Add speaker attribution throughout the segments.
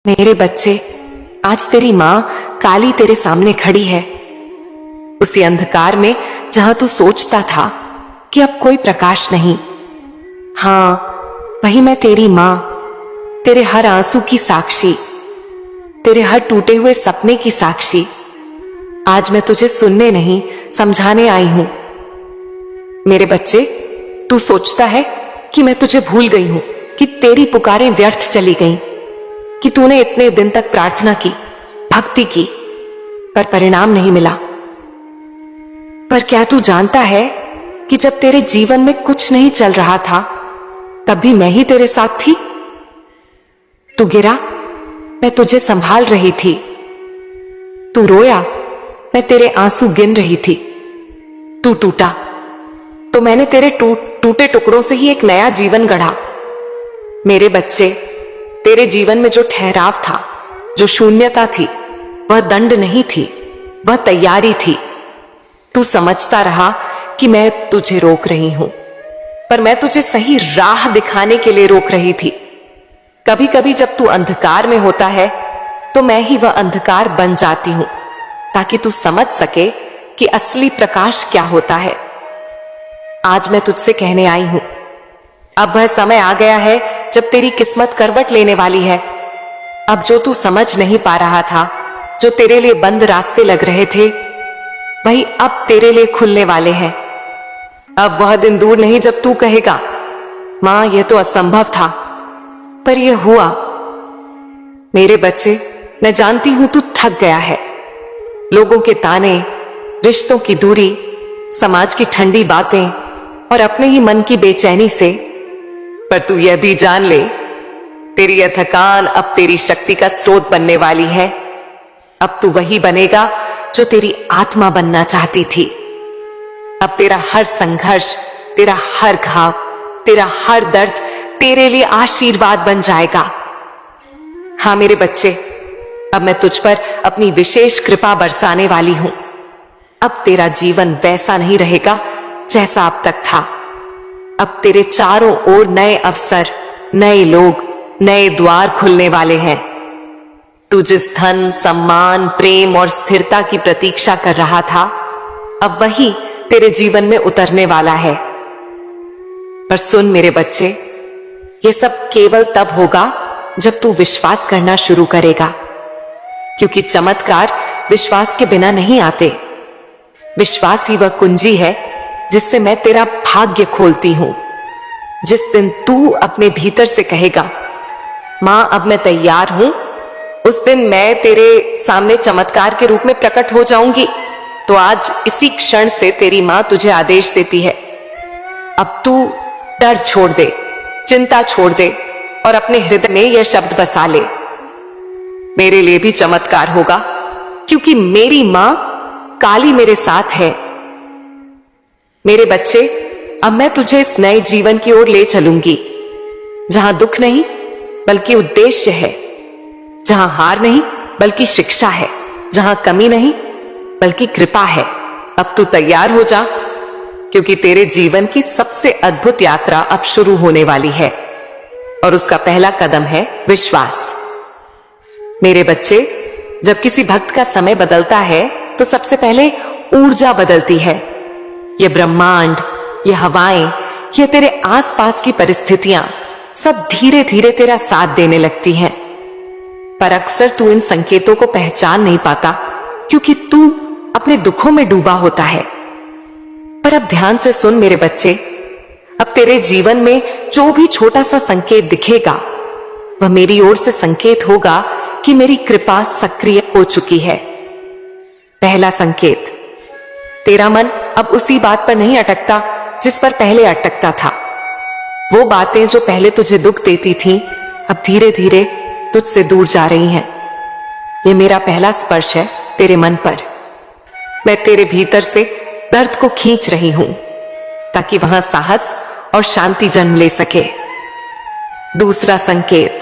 Speaker 1: मेरे बच्चे, आज तेरी मां काली तेरे सामने खड़ी है। उसी अंधकार में जहां तू सोचता था कि अब कोई प्रकाश नहीं। हां, वही मैं तेरी मां, तेरे हर आंसू की साक्षी, तेरे हर टूटे हुए सपने की साक्षी। आज मैं तुझे सुनने नहीं, समझाने आई हूं। मेरे बच्चे, तू सोचता है कि मैं तुझे भूल गई हूं, कि तेरी पुकारें व्यर्थ चली गईं, कि तूने इतने दिन तक प्रार्थना की, भक्ति की, पर परिणाम नहीं मिला। पर क्या तू जानता है कि जब तेरे जीवन में कुछ नहीं चल रहा था, तब भी मैं ही तेरे साथ थी। तू गिरा, मैं तुझे संभाल रही थी। तू रोया, मैं तेरे आंसू गिन रही थी। तू टूटा, तो मैंने तेरे टूटे टुकड़ों से ही एक नया जीवन गढ़ा। मेरे बच्चे, तेरे जीवन में जो ठहराव था, जो शून्यता थी, वह दंड नहीं थी, वह तैयारी थी। तू समझता रहा कि मैं तुझे रोक रही हूं, पर मैं तुझे सही राह दिखाने के लिए रोक रही थी। कभी कभी जब तू अंधकार में होता है, तो मैं ही वह अंधकार बन जाती हूं, ताकि तू समझ सके कि असली प्रकाश क्या होता है। आज मैं तुझसे कहने आई हूं, अब वह समय आ गया है जब तेरी किस्मत करवट लेने वाली है। अब जो तू समझ नहीं पा रहा था, जो तेरे लिए बंद रास्ते लग रहे थे, वही अब तेरे लिए खुलने वाले हैं। अब वह दिन दूर नहीं जब तू कहेगा, मां यह तो असंभव था, पर यह हुआ। मेरे बच्चे, मैं जानती हूं तू थक गया है। लोगों के ताने, रिश्तों की दूरी, समाज की ठंडी बातें और अपने ही मन की बेचैनी से। पर तू यह भी जान ले, तेरी यह थकान अब तेरी शक्ति का स्रोत बनने वाली है। अब तू वही बनेगा जो तेरी आत्मा बनना चाहती थी। अब तेरा हर संघर्ष, तेरा हर घाव, तेरा हर दर्द तेरे लिए आशीर्वाद बन जाएगा। हां मेरे बच्चे, अब मैं तुझ पर अपनी विशेष कृपा बरसाने वाली हूं। अब तेरा जीवन वैसा नहीं रहेगा जैसा अब तक था। अब तेरे चारों ओर नए अवसर, नए लोग, नए द्वार खुलने वाले हैं। तू जिस धन, सम्मान, प्रेम और स्थिरता की प्रतीक्षा कर रहा था, अब वही तेरे जीवन में उतरने वाला है। पर सुन मेरे बच्चे, यह सब केवल तब होगा जब तू विश्वास करना शुरू करेगा, क्योंकि चमत्कार विश्वास के बिना नहीं आते। विश्वास ही वह कुंजी है जिससे मैं तेरा भाग्य खोलती हूं। जिस दिन तू अपने भीतर से कहेगा, मां अब मैं तैयार हूं, उस दिन मैं तेरे सामने चमत्कार के रूप में प्रकट हो जाऊंगी। तो आज इसी क्षण से तेरी मां तुझे आदेश देती है, अब तू डर छोड़ दे, चिंता छोड़ दे और अपने हृदय में यह शब्द बसा ले, मेरे लिए भी चमत्कार होगा, क्योंकि मेरी मां काली मेरे साथ है। मेरे बच्चे, अब मैं तुझे इस नए जीवन की ओर ले चलूंगी, जहां दुख नहीं बल्कि उद्देश्य है, जहां हार नहीं बल्कि शिक्षा है, जहां कमी नहीं बल्कि कृपा है। अब तू तैयार हो जा, क्योंकि तेरे जीवन की सबसे अद्भुत यात्रा अब शुरू होने वाली है, और उसका पहला कदम है विश्वास। मेरे बच्चे, जब किसी भक्त का समय बदलता है, तो सबसे पहले ऊर्जा बदलती है। ये ब्रह्मांड, ये हवाएं, ये तेरे आसपास की परिस्थितियां सब धीरे धीरे तेरा साथ देने लगती हैं। पर अक्सर तू इन संकेतों को पहचान नहीं पाता, क्योंकि तू अपने दुखों में डूबा होता है। पर अब ध्यान से सुन मेरे बच्चे, अब तेरे जीवन में जो भी छोटा सा संकेत दिखेगा, वह मेरी ओर से संकेत होगा कि मेरी कृपा सक्रिय हो चुकी है। पहला संकेत, तेरा मन अब उसी बात पर नहीं अटकता जिस पर पहले अटकता था। वो बातें जो पहले तुझे दुख देती थीं, अब धीरे धीरे तुझसे दूर जा रही हैं। ये मेरा पहला स्पर्श है तेरे मन पर। मैं तेरे भीतर से दर्द को खींच रही हूं, ताकि वहां साहस और शांति जन्म ले सके। दूसरा संकेत,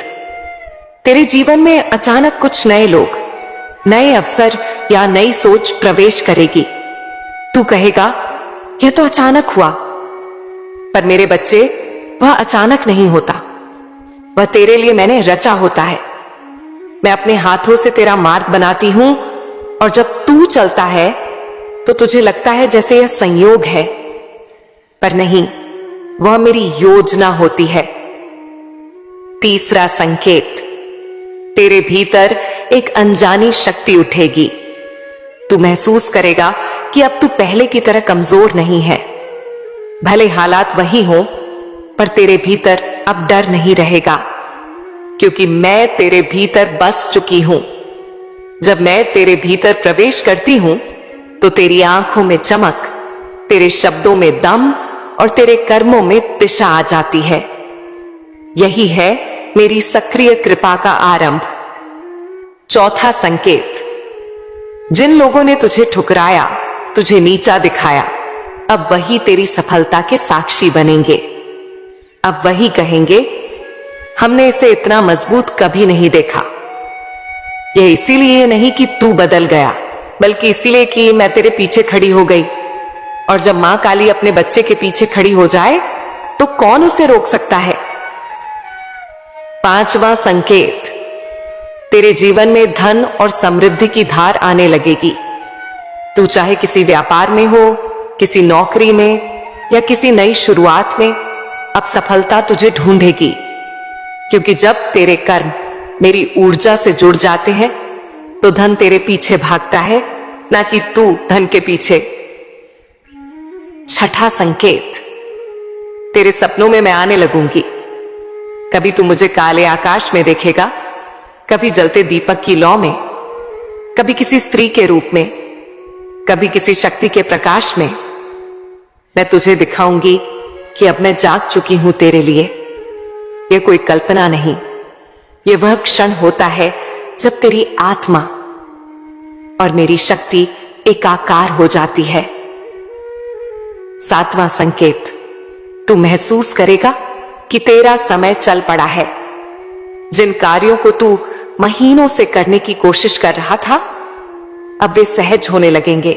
Speaker 1: तेरे जीवन में अचानक कुछ नए लोग, नए अवसर या नई सोच प्रवेश करेगी। तू कहेगा, यह तो अचानक हुआ। पर मेरे बच्चे, वह अचानक नहीं होता, वह तेरे लिए मैंने रचा होता है। मैं अपने हाथों से तेरा मार्ग बनाती हूं और जब तू चलता है तो तुझे लगता है जैसे यह संयोग है, पर नहीं, वह मेरी योजना होती है। तीसरा संकेत, तेरे भीतर एक अनजानी शक्ति उठेगी। तू महसूस करेगा कि अब तू पहले की तरह कमजोर नहीं है। भले हालात वही हो, पर तेरे भीतर अब डर नहीं रहेगा, क्योंकि मैं तेरे भीतर बस चुकी हूं। जब मैं तेरे भीतर प्रवेश करती हूं तो तेरी आंखों में चमक, तेरे शब्दों में दम और तेरे कर्मों में दिशा आ जाती है। यही है मेरी सक्रिय कृपा का आरंभ। चौथा संकेत, जिन लोगों ने तुझे ठुकराया, तुझे नीचा दिखाया, अब वही तेरी सफलता के साक्षी बनेंगे। अब वही कहेंगे, हमने इसे इतना मजबूत कभी नहीं देखा। यह इसीलिए नहीं कि तू बदल गया, बल्कि इसीलिए कि मैं तेरे पीछे खड़ी हो गई। और जब मां काली अपने बच्चे के पीछे खड़ी हो जाए तो कौन उसे रोक सकता है। पांचवा संकेत, तेरे जीवन में धन और समृद्धि की धार आने लगेगी। तू चाहे किसी व्यापार में हो, किसी नौकरी में या किसी नई शुरुआत में, अब सफलता तुझे ढूंढेगी, क्योंकि जब तेरे कर्म मेरी ऊर्जा से जुड़ जाते हैं तो धन तेरे पीछे भागता है, ना कि तू धन के पीछे। छठा संकेत, तेरे सपनों में मैं आने लगूंगी। कभी तू मुझे काले आकाश में देखेगा, कभी जलते दीपक की लौ में, कभी किसी स्त्री के रूप में, कभी किसी शक्ति के प्रकाश में। मैं तुझे दिखाऊंगी कि अब मैं जाग चुकी हूं तेरे लिए। यह कोई कल्पना नहीं, यह वह क्षण होता है जब तेरी आत्मा और मेरी शक्ति एकाकार हो जाती है। सातवां संकेत, तू महसूस करेगा कि तेरा समय चल पड़ा है। जिन कार्यों को तू महीनों से करने की कोशिश कर रहा था, अब वे सहज होने लगेंगे।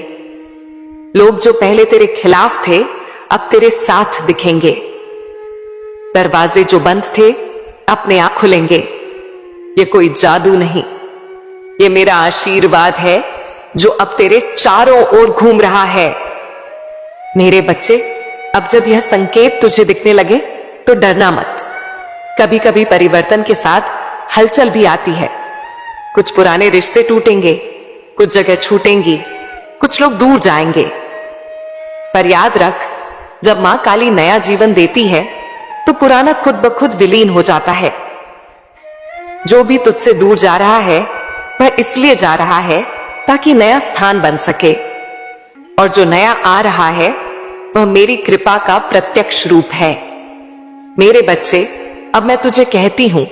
Speaker 1: लोग जो पहले तेरे खिलाफ थे, अब तेरे साथ दिखेंगे। दरवाजे जो बंद थे, अपने आप खुलेंगे। ये कोई जादू नहीं, ये मेरा आशीर्वाद है जो अब तेरे चारों ओर घूम रहा है। मेरे बच्चे, अब जब यह संकेत तुझे दिखने लगे तो डरना मत। कभी कभी परिवर्तन के साथ हलचल भी आती है। कुछ पुराने रिश्ते टूटेंगे, कुछ जगह छूटेंगी, कुछ लोग दूर जाएंगे। पर याद रख, जब मां काली नया जीवन देती है तो पुराना खुद ब खुद विलीन हो जाता है। जो भी तुझसे दूर जा रहा है वह इसलिए जा रहा है ताकि नया स्थान बन सके, और जो नया आ रहा है वह मेरी कृपा का प्रत्यक्ष रूप है। मेरे बच्चे, अब मैं तुझे कहती हूं,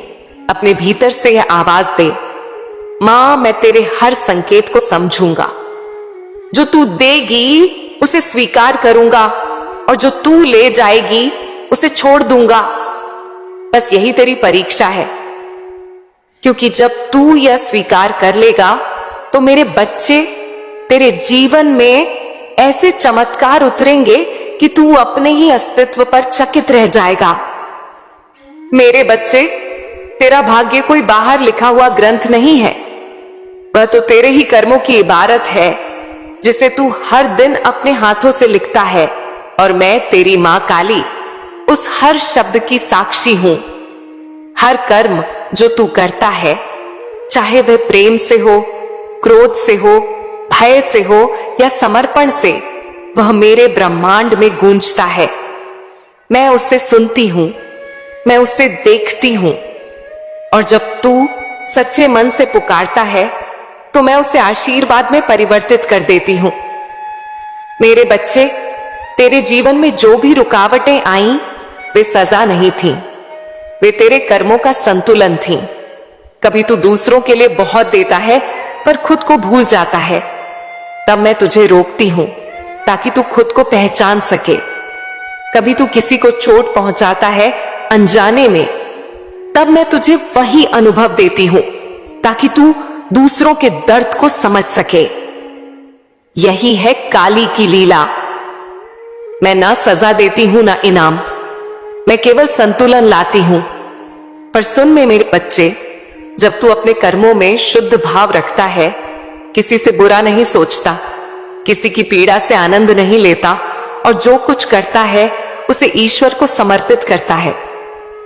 Speaker 1: अपने भीतर से यह आवाज दे, मां मैं तेरे हर संकेत को समझूंगा। जो तू देगी उसे स्वीकार करूंगा, और जो तू ले जाएगी उसे छोड़ दूंगा। बस यही तेरी परीक्षा है, क्योंकि जब तू यह स्वीकार कर लेगा तो मेरे बच्चे, तेरे जीवन में ऐसे चमत्कार उतरेंगे कि तू अपने ही अस्तित्व पर चकित रह जाएगा। मेरे बच्चे, तेरा भाग्य कोई बाहर लिखा हुआ ग्रंथ नहीं है, वह तो तेरे ही कर्मों की इबारत है जिसे तू हर दिन अपने हाथों से लिखता है। और मैं तेरी मां काली उस हर शब्द की साक्षी हूं। हर कर्म जो तू करता है, चाहे वह प्रेम से हो, क्रोध से हो, भय से हो या समर्पण से, वह मेरे ब्रह्मांड में गूंजता है। मैं उससे सुनती हूं, मैं उससे देखती हूं, और जब तू सच्चे मन से पुकारता है तो मैं उसे आशीर्वाद में परिवर्तित कर देती हूं। मेरे बच्चे, तेरे जीवन में जो भी रुकावटें आईं, वे सजा नहीं थीं, वे तेरे कर्मों का संतुलन थीं। कभी तू दूसरों के लिए बहुत देता है पर खुद को भूल जाता है, तब मैं तुझे रोकती हूं ताकि तू खुद को पहचान सके। कभी तू किसी को चोट पहुंचाता है अनजाने में, तब मैं तुझे वही अनुभव देती हूं ताकि तू दूसरों के दर्द को समझ सके। यही है काली की लीला। मैं ना सजा देती हूं ना इनाम, मैं केवल संतुलन लाती हूं। पर सुन में मेरे बच्चे, जब तू अपने कर्मों में शुद्ध भाव रखता है, किसी से बुरा नहीं सोचता, किसी की पीड़ा से आनंद नहीं लेता और जो कुछ करता है उसे ईश्वर को समर्पित करता है,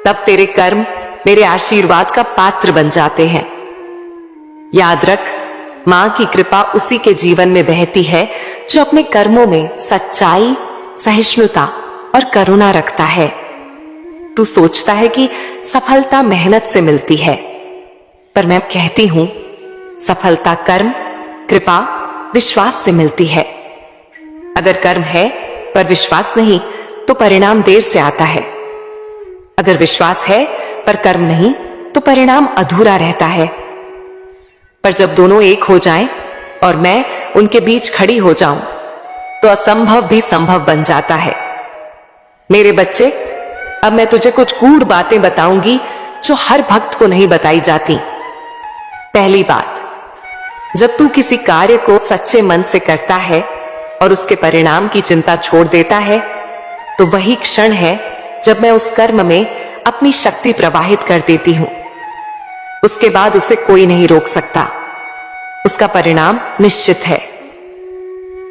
Speaker 1: तब तेरे कर्म मेरे आशीर्वाद का पात्र बन जाते हैं। याद रख, मां की कृपा उसी के जीवन में बहती है जो अपने कर्मों में सच्चाई, सहिष्णुता और करुणा रखता है। तू सोचता है कि सफलता मेहनत से मिलती है, पर मैं कहती हूं सफलता कर्म, कृपा, विश्वास से मिलती है। अगर कर्म है पर विश्वास नहीं तो परिणाम देर से आता है। अगर विश्वास है पर कर्म नहीं तो परिणाम अधूरा रहता है। पर जब दोनों एक हो जाएं और मैं उनके बीच खड़ी हो जाऊं तो असंभव भी संभव बन जाता है। मेरे बच्चे, अब मैं तुझे कुछ गूढ़ बातें बताऊंगी जो हर भक्त को नहीं बताई जाती। पहली बात, जब तू किसी कार्य को सच्चे मन से करता है और उसके परिणाम की चिंता छोड़ देता है तो वही क्षण है जब मैं उस कर्म में अपनी शक्ति प्रवाहित कर देती हूं। उसके बाद उसे कोई नहीं रोक सकता, उसका परिणाम निश्चित है।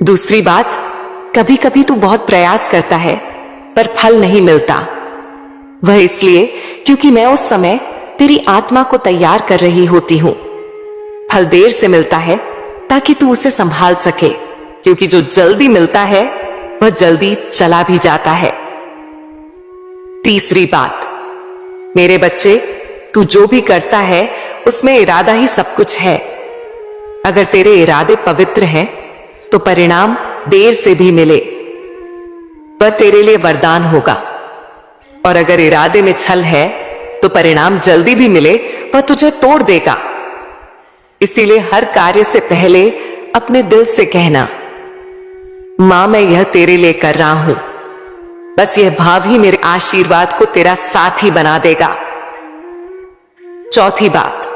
Speaker 1: दूसरी बात, कभी कभी तू बहुत प्रयास करता है पर फल नहीं मिलता। वह इसलिए क्योंकि मैं उस समय तेरी आत्मा को तैयार कर रही होती हूं। फल देर से मिलता है ताकि तू उसे संभाल सके, क्योंकि जो जल्दी मिलता है वह जल्दी चला भी जाता है। तीसरी बात, मेरे बच्चे, तू जो भी करता है उसमें इरादा ही सब कुछ है। अगर तेरे इरादे पवित्र हैं तो परिणाम देर से भी मिले वह तेरे लिए वरदान होगा, और अगर इरादे में छल है तो परिणाम जल्दी भी मिले वह तुझे तोड़ देगा। इसीलिए हर कार्य से पहले अपने दिल से कहना, मां मैं यह तेरे लिए कर रहा हूं। बस यह भाव ही मेरे आशीर्वाद को तेरा साथी बना देगा। चौथी बात,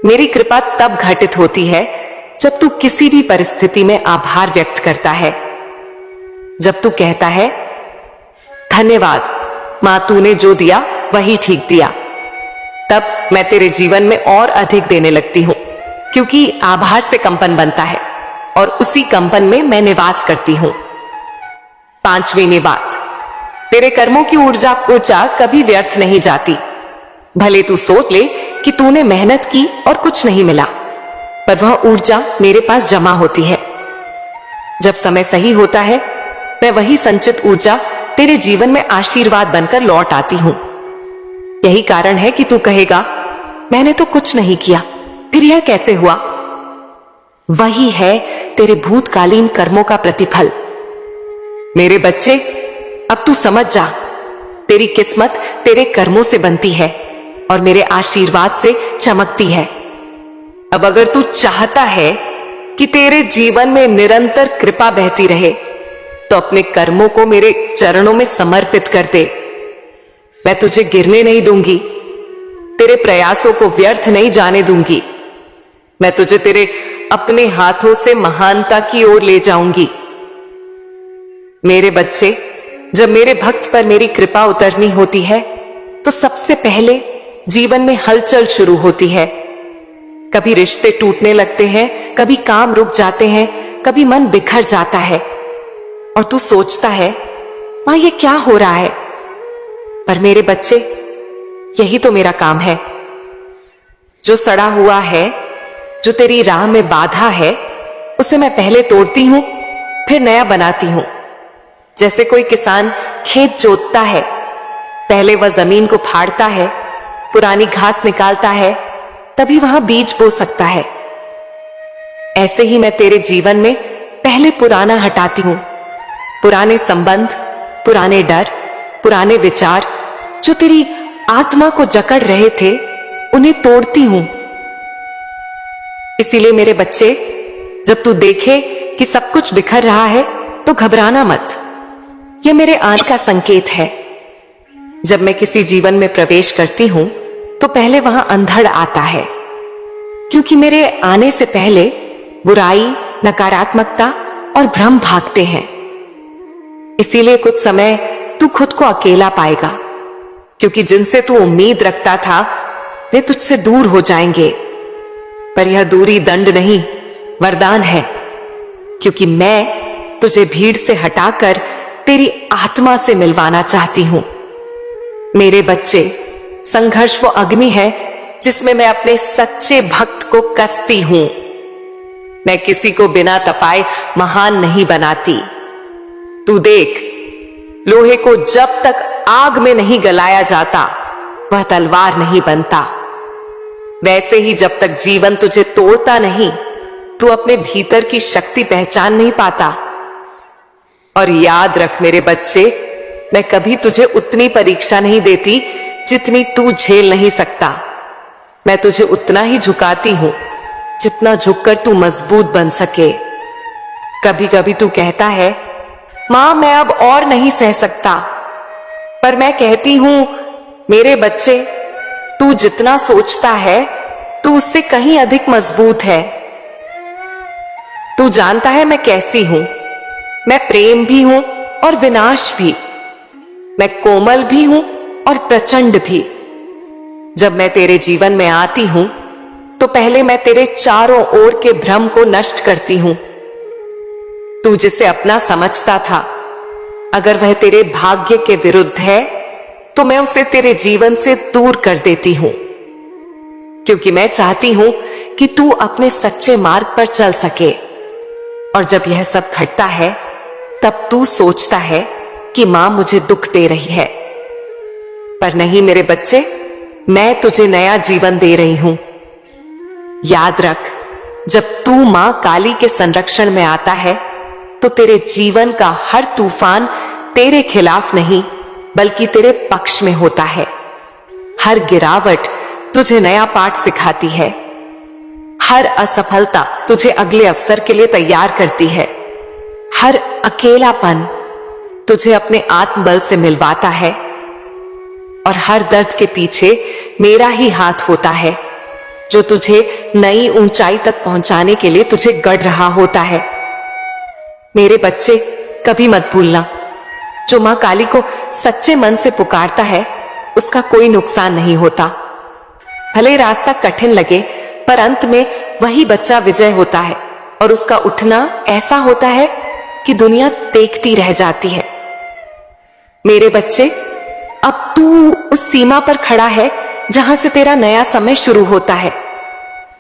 Speaker 1: मेरी कृपा तब घटित होती है जब तू किसी भी परिस्थिति में आभार व्यक्त करता है। जब तू कहता है, धन्यवाद मां, तूने जो दिया वही ठीक दिया, तब मैं तेरे जीवन में और अधिक देने लगती हूं, क्योंकि आभार से कंपन बनता है और उसी कंपन में मैं निवास करती हूं। पांचवीं बात, तेरे कर्मों की ऊर्जा कभी व्यर्थ नहीं जाती। भले तू सोच ले कि तूने मेहनत की और कुछ नहीं मिला, पर वह ऊर्जा मेरे पास जमा होती है। जब समय सही होता है मैं वही संचित ऊर्जा तेरे जीवन में आशीर्वाद बनकर लौट आती हूं। यही कारण है कि तू कहेगा, मैंने तो कुछ नहीं किया, फिर यह कैसे हुआ? वही है तेरे भूतकालीन कर्मों का प्रतिफल। मेरे बच्चे, अब तू समझ जा, तेरी किस्मत तेरे कर्मों से बनती है और मेरे आशीर्वाद से चमकती है। अब अगर तू चाहता है कि तेरे जीवन में निरंतर कृपा बहती रहे तो अपने कर्मों को मेरे चरणों में समर्पित कर दे। मैं तुझे गिरने नहीं दूंगी, तेरे प्रयासों को व्यर्थ नहीं जाने दूंगी। मैं तुझे तेरे अपने हाथों से महानता की ओर ले जाऊंगी। मेरे बच्चे, जब मेरे भक्त पर मेरी कृपा उतरनी होती है तो सबसे पहले जीवन में हलचल शुरू होती है। कभी रिश्ते टूटने लगते हैं, कभी काम रुक जाते हैं, कभी मन बिखर जाता है और तू सोचता है, मां ये क्या हो रहा है? पर मेरे बच्चे, यही तो मेरा काम है। जो सड़ा हुआ है, जो तेरी राह में बाधा है, उसे मैं पहले तोड़ती हूं, फिर नया बनाती हूं। जैसे कोई किसान खेत जोतता है, पहले वह जमीन को फाड़ता है, पुरानी घास निकालता है, तभी वहां बीज बो सकता है। ऐसे ही मैं तेरे जीवन में पहले पुराना हटाती हूं, पुराने संबंध, पुराने डर, पुराने विचार जो तेरी आत्मा को जकड़ रहे थे, उन्हें तोड़ती हूं। इसीलिए मेरे बच्चे, जब तू देखे कि सब कुछ बिखर रहा है तो घबराना मत। यह मेरे आने का संकेत है। जब मैं किसी जीवन में प्रवेश करती हूं तो पहले वहां अंधड़ आता है, क्योंकि मेरे आने से पहले बुराई, नकारात्मकता और भ्रम भागते हैं। इसीलिए कुछ समय तू खुद को अकेला पाएगा, क्योंकि जिनसे तू उम्मीद रखता था वे तुझसे दूर हो जाएंगे। पर यह दूरी दंड नहीं, वरदान है, क्योंकि मैं तुझे भीड़ से हटाकर तेरी आत्मा से मिलवाना चाहती हूं। मेरे बच्चे, संघर्ष वो अग्नि है जिसमें मैं अपने सच्चे भक्त को कसती हूं। मैं किसी को बिना तपाए महान नहीं बनाती। तू देख, लोहे को जब तक आग में नहीं गलाया जाता वह तलवार नहीं बनता। वैसे ही जब तक जीवन तुझे तोड़ता नहीं, तू अपने भीतर की शक्ति पहचान नहीं पाता। और याद रख मेरे बच्चे, मैं कभी तुझे उतनी परीक्षा नहीं देती जितनी तू झेल नहीं सकता। मैं तुझे उतना ही झुकाती हूं जितना झुककर तू मजबूत बन सके। कभी कभी तू कहता है, मां मैं अब और नहीं सह सकता। पर मैं कहती हूं, मेरे बच्चे, तू जितना सोचता है तू उससे कहीं अधिक मजबूत है। तू जानता है मैं कैसी हूं। मैं प्रेम भी हूं और विनाश भी। मैं कोमल भी हूं और प्रचंड भी। जब मैं तेरे जीवन में आती हूं तो पहले मैं तेरे चारों ओर के भ्रम को नष्ट करती हूं। तू जिसे अपना समझता था, अगर वह तेरे भाग्य के विरुद्ध है तो मैं उसे तेरे जीवन से दूर कर देती हूं, क्योंकि मैं चाहती हूं कि तू अपने सच्चे मार्ग पर चल सके। और जब यह सब घटता है तब तू सोचता है कि मां मुझे दुख दे रही है। पर नहीं मेरे बच्चे, मैं तुझे नया जीवन दे रही हूं। याद रख, जब तू मां काली के संरक्षण में आता है तो तेरे जीवन का हर तूफान तेरे खिलाफ नहीं बल्कि तेरे पक्ष में होता है। हर गिरावट तुझे नया पाठ सिखाती है। हर असफलता तुझे अगले अवसर के लिए तैयार करती है। हर अकेलापन तुझे अपने आत्मबल से मिलवाता है। और हर दर्द के पीछे मेरा ही हाथ होता है, जो तुझे नई ऊंचाई तक पहुंचाने के लिए तुझे गढ़ रहा होता है। मेरे बच्चे, कभी मत भूलना, जो मां काली को सच्चे मन से पुकारता है उसका कोई नुकसान नहीं होता। भले रास्ता कठिन लगे, पर अंत में वही बच्चा विजय होता है और उसका उठना ऐसा होता है कि दुनिया देखती रह जाती है। मेरे बच्चे, अब तू उस सीमा पर खड़ा है जहां से तेरा नया समय शुरू होता है।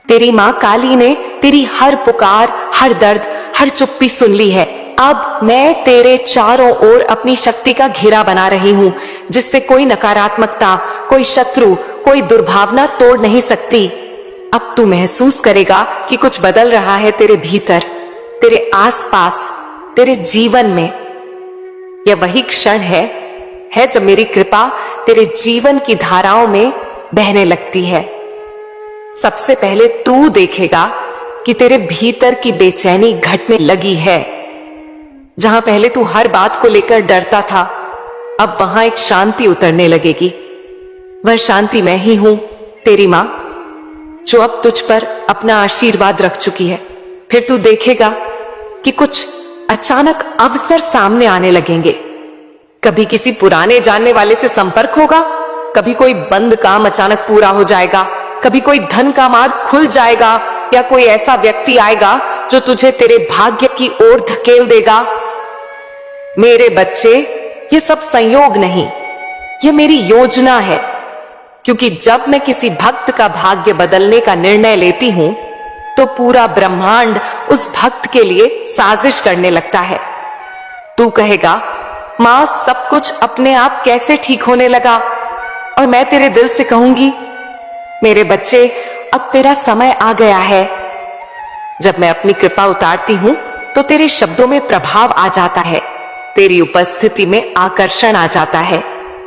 Speaker 1: तेरी मां काली ने तेरी हर पुकार, हर दर्द, हर चुप्पी सुन ली है। अब मैं तेरे चारों ओर अपनी शक्ति का घेरा बना रही हूं, जिससे कोई नकारात्मकता, कोई शत्रु, कोई दुर्भावना तोड़ नहीं सकती। अब तू महसूस करेगा कि कुछ बदल रहा है तेरे भीतर, तेरे आसपास, तेरे जीवन में। यह वही क्षण है जब मेरी कृपा तेरे जीवन की धाराओं में बहने लगती है। सबसे पहले तू देखेगा कि तेरे भीतर की बेचैनी घटने लगी है। जहां पहले तू हर बात को लेकर डरता था, अब वहां एक शांति उतरने लगेगी। वह शांति मैं ही हूं, तेरी मां, जो अब तुझ पर अपना आशीर्वाद रख चुकी है। फिर तू देखेगा कि कुछ अचानक अवसर सामने आने लगेंगे। कभी किसी पुराने जानने वाले से संपर्क होगा, कभी कोई बंद काम अचानक पूरा हो जाएगा, कभी कोई धन का मार्ग खुल जाएगा, या कोई ऐसा व्यक्ति आएगा जो तुझे तेरे भाग्य की ओर धकेल देगा। मेरे बच्चे, ये सब संयोग नहीं, ये मेरी योजना है। क्योंकि जब मैं किसी भक्त का भाग्य बदलने का निर्णय लेती हूं तो पूरा ब्रह्मांड उस भक्त के लिए साजिश करने लगता है। तू कहेगा, मां सब कुछ अपने आप कैसे ठीक होने लगा? और मैं तेरे दिल से कहूंगी, मेरे बच्चे, अब तेरा समय आ गया है। जब मैं अपनी कृपा उतारती हूं तो तेरे शब्दों में प्रभाव आ जाता है, तेरी उपस्थिति में आकर्षण आ जाता है,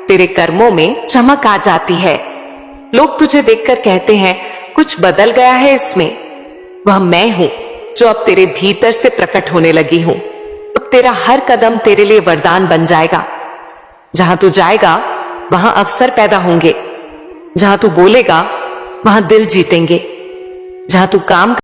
Speaker 1: तेरे कर्मों में चमक आ जाती है। लोग तुझे देखकर कहते हैं, कुछ बदल गया है इसमें। वह मैं हूं जो अब तेरे भीतर से प्रकट होने लगी हूं। अब तेरा हर कदम तेरे लिए वरदान बन जाएगा। जहां तू जाएगा वहां अवसर पैदा होंगे। जहां तू बोलेगा वहां दिल जीतेंगे। जहां तू काम